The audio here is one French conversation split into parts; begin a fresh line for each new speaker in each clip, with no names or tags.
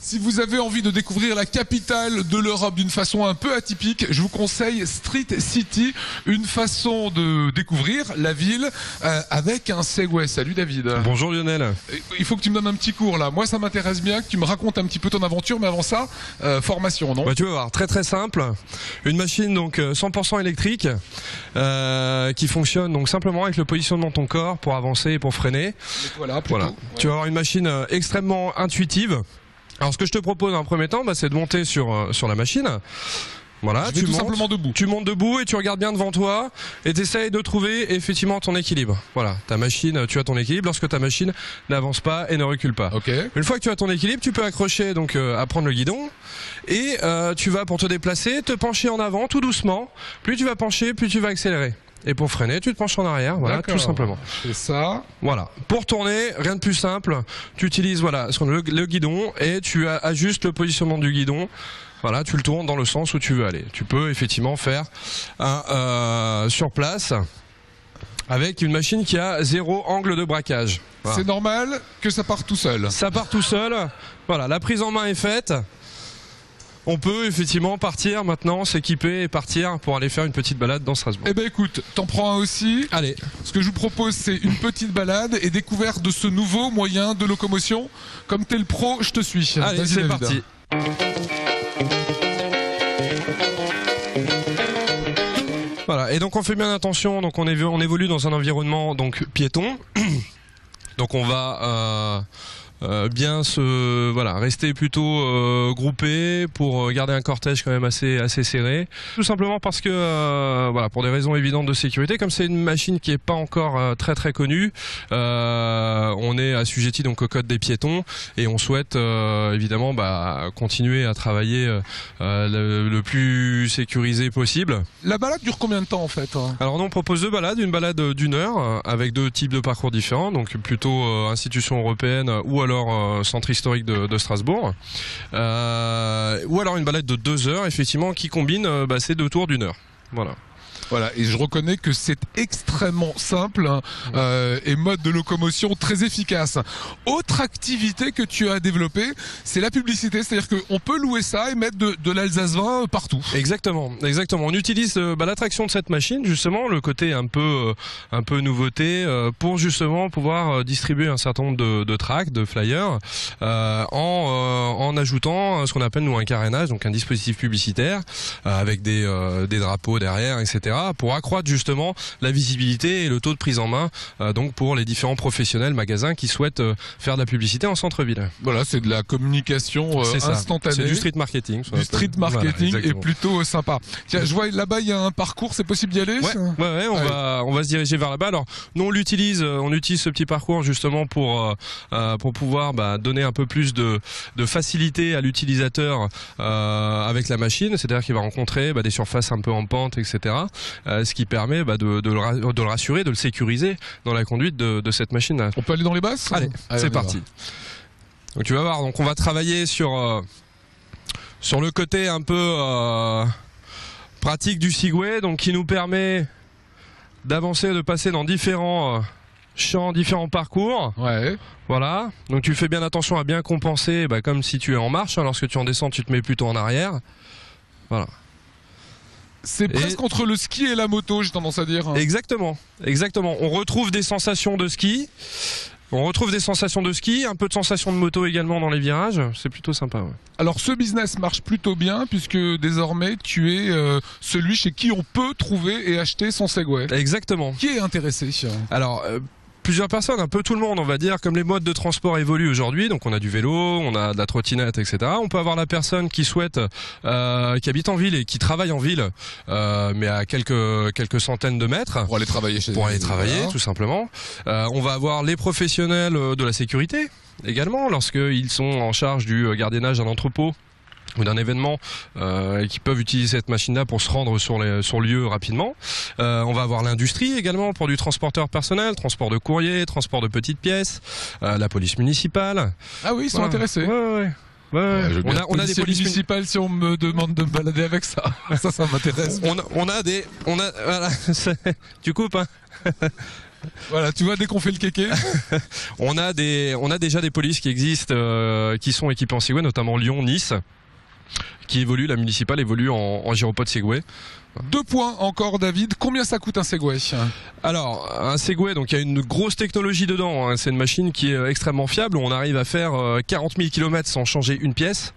Si vous avez envie de découvrir la capitale de l'Europe d'une façon un peu atypique, je vous conseille Street City, une façon de découvrir la ville avec un Segway. Salut David.
Bonjour Lionel.
Il faut que tu me donnes un petit cours là. Moi ça m'intéresse bien que tu me racontes un petit peu ton aventure, mais avant ça, formation, non?
Bah, tu vas voir, très simple. Une machine donc 100% électrique qui fonctionne donc simplement avec le positionnement de ton corps pour avancer et pour freiner.
Voilà.
Ouais. Tu vas avoir une machine extrêmement intuitive. Alors ce que je te propose dans un premier temps, c'est de monter sur la machine. Voilà,
tu montes simplement debout.
Tu montes debout et tu regardes bien devant toi et tu essayes de trouver effectivement ton équilibre. Voilà, ta machine, tu as ton équilibre lorsque ta machine n'avance pas et ne recule pas.
Okay.
Une fois que tu as ton équilibre, tu peux accrocher donc à prendre le guidon et tu vas pour te déplacer, te pencher en avant tout doucement. Plus tu vas pencher, plus tu vas accélérer. Et pour freiner, tu te penches en arrière, voilà, tout simplement.
C'est ça.
Voilà. Pour tourner, rien de plus simple. Tu utilises le guidon et tu ajustes le positionnement du guidon. Voilà, tu le tournes dans le sens où tu veux aller. Tu peux effectivement faire sur place avec une machine qui a 0 angle de braquage. Voilà.
C'est normal que ça parte tout seul.
Ça part tout seul. Voilà, la prise en main est faite. On peut effectivement partir maintenant, s'équiper et partir pour aller faire une petite balade dans Strasbourg.
Eh ben écoute, t'en prends un aussi.
Allez.
Ce que je vous propose, c'est une petite balade et découverte de ce nouveau moyen de locomotion. Comme t'es le pro, je te suis.
Allez, c'est parti. Voilà, et donc on fait bien attention, donc on évolue dans un environnement donc piéton. Donc on va bien rester plutôt groupé pour garder un cortège quand même assez serré, tout simplement parce que pour des raisons évidentes de sécurité, comme c'est une machine qui est pas encore très connue, on est assujetti donc au code des piétons et on souhaite évidemment continuer à travailler le plus sécurisé possible.
La balade dure combien de temps en fait?
Alors nous on propose deux balades, une balade d'1 heure avec 2 types de parcours différents, donc plutôt institution européenne ou alors centre historique de Strasbourg, ou alors une balade de 2 heures effectivement qui combine ces 2 tours d'1 heure.
Voilà, et je reconnais que c'est extrêmement simple et mode de locomotion très efficace. Autre activité que tu as développée, c'est la publicité, c'est-à-dire qu'on peut louer ça et mettre de l'Alsace vin partout.
Exactement. On utilise l'attraction de cette machine, justement, le côté un peu nouveauté, pour justement pouvoir distribuer un certain nombre de tracts, de flyers, en ajoutant ce qu'on appelle nous un carénage, donc un dispositif publicitaire avec des drapeaux derrière, etc. pour accroître justement la visibilité et le taux de prise en main donc pour les différents professionnels magasins qui souhaitent faire de la publicité en centre-ville.
Voilà, c'est de la communication instantanée.
C'est du street marketing.
Du street marketing
voilà,
est plutôt sympa. Tiens, je vois là-bas il y a un parcours, c'est possible d'y aller?
Ouais, on va se diriger vers là-bas. Alors nous on utilise ce petit parcours justement pour pouvoir donner un peu plus de facilité à l'utilisateur avec la machine, c'est-à-dire qu'il va rencontrer des surfaces un peu en pente, etc. Ce qui permet de le rassurer, de le sécuriser dans la conduite de cette machine-là.
On peut aller dans les basses?
Allez, c'est parti. Donc tu vas voir, donc on va travailler sur le côté un peu pratique du Segway, donc qui nous permet d'avancer, de passer dans différents champs, différents parcours.
Ouais.
Voilà. Donc tu fais bien attention à bien compenser, comme si tu es en marche. Lorsque tu en descends, tu te mets plutôt en arrière. Voilà.
C'est presque entre le ski et la moto, j'ai tendance à dire.
Exactement. On retrouve des sensations de ski. Un peu de sensations de moto également dans les virages. C'est plutôt sympa. Ouais.
Alors ce business marche plutôt bien puisque désormais tu es celui chez qui on peut trouver et acheter son Segway.
Exactement.
Qui est intéressé?
Alors plusieurs personnes, un peu tout le monde on va dire, comme les modes de transport évoluent aujourd'hui, donc on a du vélo, on a de la trottinette, etc. On peut avoir la personne qui souhaite, qui habite en ville et qui travaille en ville, mais à quelques centaines de mètres.
Pour aller travailler
tout simplement. On va avoir les professionnels de la sécurité également, lorsqu'ils sont en charge du gardiennage d'un entrepôt ou d'un événement qui peuvent utiliser cette machine-là pour se rendre sur lieu rapidement. On va avoir l'industrie également pour du transporteur personnel, transport de courrier, transport de petites pièces, la police municipale.
Ah oui, ils sont intéressés.
Ouais. On a des polices
municipales si on me demande de me balader avec ça. Ça m'intéresse.
Voilà, tu coupes, hein.
Voilà, tu vois, dès qu'on fait le kéké.
On a déjà des polices qui existent, qui sont équipées en Segway, notamment Lyon, Nice, la municipale évolue en gyropode Segway.
2 points encore, David. Combien ça coûte un Segway?
Alors, un Segway, donc il y a une grosse technologie dedans, hein. C'est une machine qui est extrêmement fiable. On arrive à faire 40 000 km sans changer une pièce.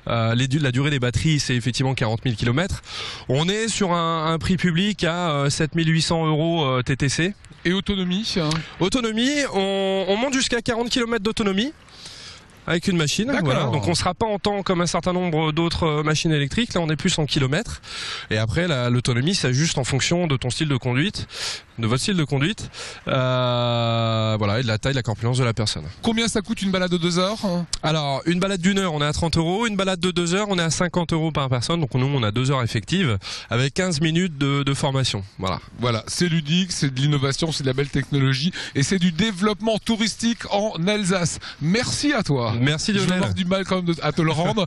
La durée des batteries, c'est effectivement 40 000 km. On est sur un prix public à 7 800 € TTC.
Et autonomie?
Autonomie, on monte jusqu'à 40 km d'autonomie. Avec une machine, voilà. Donc on sera pas en temps comme un certain nombre d'autres machines électriques. Là, on est plus en kilomètres. Et après, l'autonomie s'ajuste en fonction de ton style de conduite, de votre style de conduite, voilà, et de la taille, de la corpulence de la personne.
Combien ça coûte une balade de 2 heures?
Alors, une balade d'1 heure, on est à 30 €. Une balade de 2 heures, on est à 50 € par personne. Donc nous, on a 2 heures effectives avec 15 minutes de formation. Voilà.
Voilà, c'est ludique, c'est de l'innovation, c'est de la belle technologie et c'est du développement touristique en Alsace. Merci à toi.
Merci Lionel.
Je vais avoir du mal quand même à te le rendre.